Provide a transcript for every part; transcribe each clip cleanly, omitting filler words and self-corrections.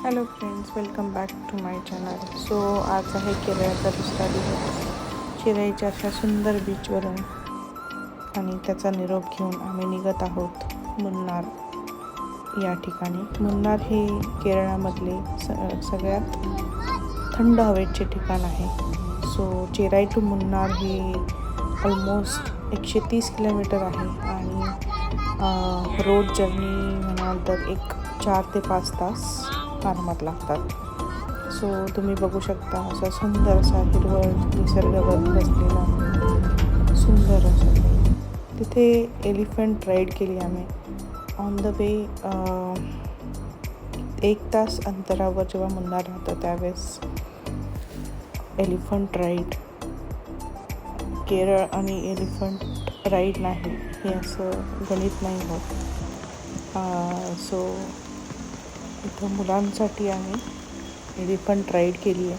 Hello friends, welcome back to my channel. So आज आहे केरळचा दुसरा दिवस. चिराईच्या अशा सुंदर बीचवरून आणि त्याचा निरोप घेऊन आम्ही निघत आहोत मुन्नार या ठिकाणी. मुन्नार हे केरळामधले सगळ्यात थंड हवेचे ठिकाण आहे. सो चिराई टू मुन्नार हे ऑलमोस्ट 130 किलोमीटर आहे आणि रोड जर्नी म्हणाल तर 4 ते 5 तास आरामात लागतात. सो तुम्ही बघू शकता असा सुंदर असा हिरवळ निसर्गावर बसलेला सुंदर असं. तिथे एलिफंट राईड केली आम्ही ऑन द वे. 1 तास अंतरावर जेव्हा मुन्नार राहतं त्यावेळेस एलिफंट राईड. केरळ आणि एलिफंट राईड नाही हे असं गणित नाही होत. सो इथं मुलांसाठी आम्ही एलिफंट राईड केली आहे.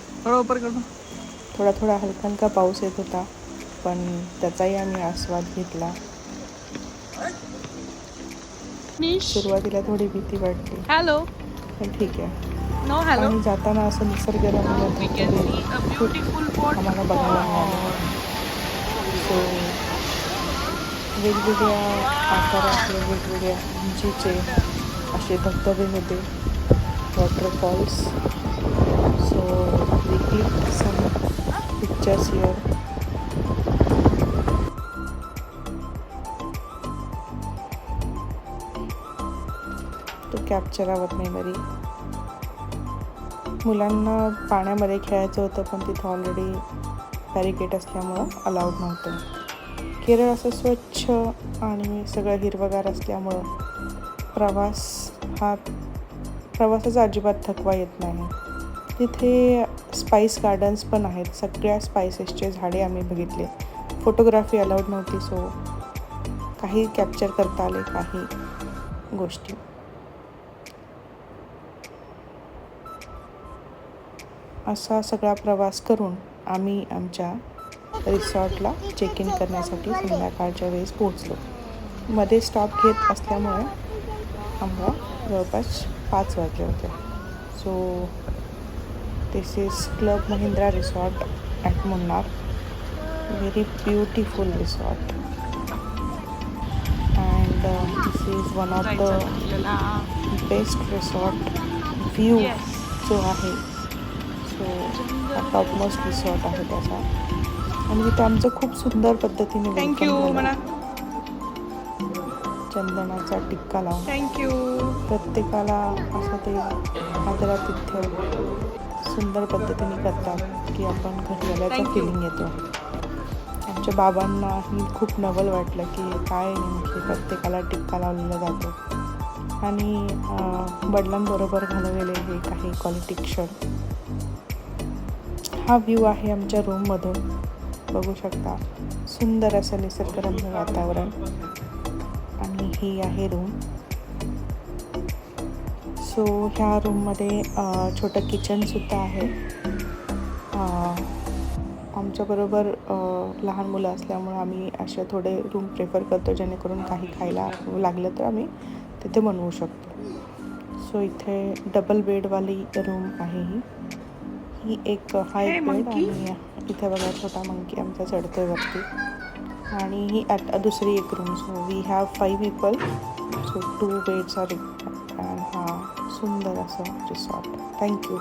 थोडा थोडा हलका हलका पाऊस येत होता, पण त्याचाही आम्ही आस्वाद घेतला. सुरुवातीला थोडी भीती वाटली, हॅलो पण ठीक आहे. No hello. आणि जाताना असं निसर्गरम्य धबधबे खूप आम्हाला बघायला मिळाले. सो वेगवेगळ्या आकारातले वेगवेगळ्या उंचीचे असे धबधबे होते, waterfalls. So we clicked some pictures here. To capture our memory. मुलांना पाण्यामध्ये खेळायचं होतं, पण तिथं ऑलरेडी बॅरिकेड असल्यामुळं अलाउड नव्हतं. केरळ असं स्वच्छ आणि सगळं हिरवंगार असल्यामुळं प्रवासाचा अजिबात थकवा येत नाही. तिथे स्पाइस गार्डन्स पण आहेत. सगळ्या स्पायसेसचे झाडे आम्ही बघितले. फोटोग्राफी अलाउड नव्हती, सो काही कॅप्चर करता आले काही गोष्टी. असा सगळा प्रवास करून आम्ही आमच्या रिसॉर्टला चेक इन करण्यासाठी संध्याकाळच्या वेळेस पोहोचलो. मध्ये स्टॉप घेत असल्यामुळे आम्हाला जवळपास 5 वाजले होते. So this is club Mahindra resort at Munnar. Very beautiful resort and this is one of the best resort. View जो आहे सो टॉपमोस्ट रिसॉर्ट आहे त्याचा. आणि तिथे आमचं खूप सुंदर पद्धतीने वेलकम झालं. चंदनाचा टिक्का लावून थँक्यू. प्रत्येकाला असं ते आदरातिथ्य सुंदर पद्धतीने करतात की आपण घरी आल्याचा फिलिंग येतो. आमच्या बाबांनाही खूप नवल वाटलं की काय नेमकी प्रत्येकाला टिक्का लावलेला जातो. आणि वडिलांबरोबर घालवलेले हे काही क्वालिटी क्षण. हा व्ह्यू आहे आमच्या रूममधून. बघू शकता सुंदर असं निसर्गरम्य वातावरण. आणि ही आहे रूम. सो ह्या रूममध्ये छोटं किचनसुद्धा आहे. आमच्याबरोबर लहान मुलं असल्यामुळं आम्ही असे थोडे रूम प्रेफर करतो, जेणेकरून काही खायला लागलं तर आम्ही तिथे बनवू शकतो. सो इथे डबल बेडवाली रूम आहे ही एक हाय बेड. आणि इथे बघा छोटा मंकी आमचा चढतोय वरती. आणि ही दुसरी एक room. So we have 5 people. So 2 beds are. And हा सुंदर असं रिसॉर्ट. थँक्यू.